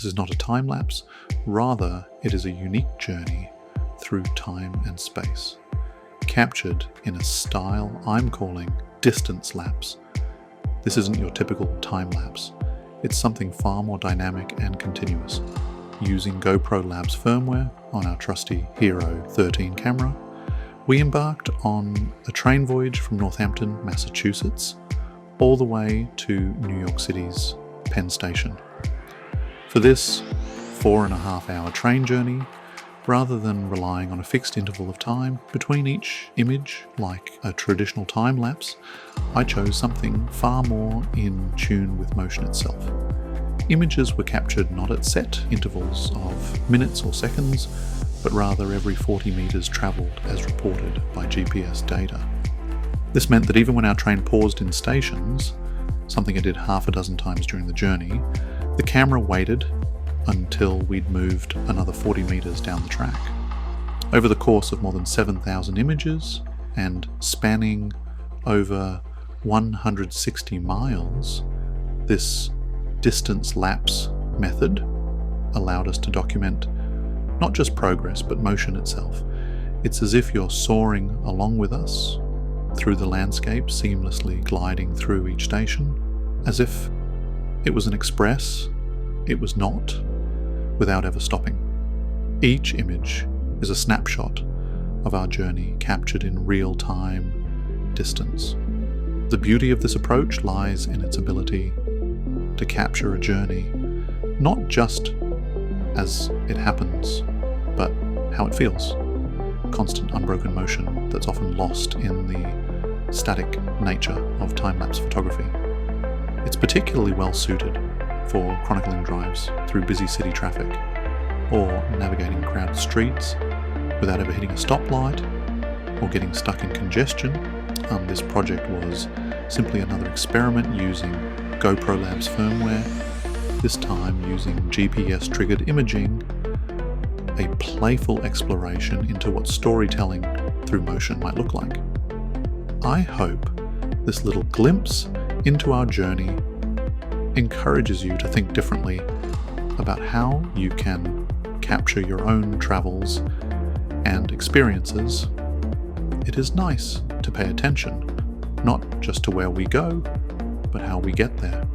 This is not a time-lapse, rather it is a unique journey through time and space, captured in a style I'm calling distance-lapse. This isn't your typical time-lapse, it's something far more dynamic and continuous. Using GoPro Labs Firmware on our trusty Hero 13 camera, we embarked on a train voyage from Northampton, Massachusetts, all the way to New York City's Penn Station. For this 4.5-hour train journey, rather than relying on a fixed interval of time between each image like a traditional time-lapse, I chose something far more in tune with motion itself. Images were captured not at set intervals of minutes or seconds, but rather every 40 meters traveled as reported by GPS data. This meant that even when our train paused in stations, something it did half a dozen times during the journey, the camera waited until we'd moved another 40 meters down the track. Over the course of more than 7,000 images and spanning over 160 miles, this distance-lapse method allowed us to document not just progress but motion itself. It's as if you're soaring along with us through the landscape, seamlessly gliding through each station, as if it was an express, it was not, without ever stopping. Each image is a snapshot of our journey captured in real-time distance. The beauty of this approach lies in its ability to capture a journey, not just as it happens, but how it feels. Constant unbroken motion that's often lost in the static nature of time-lapse photography. It's particularly well suited for chronicling drives through busy city traffic, or navigating crowded streets without ever hitting a stoplight, or getting stuck in congestion. This project was simply another experiment using GoPro Labs firmware, this time using GPS-triggered imaging, a playful exploration into what storytelling through motion might look like. I hope this little glimpse into our journey encourages you to think differently about how you can capture your own travels and experiences. It is nice to pay attention, not just to where we go, but how we get there.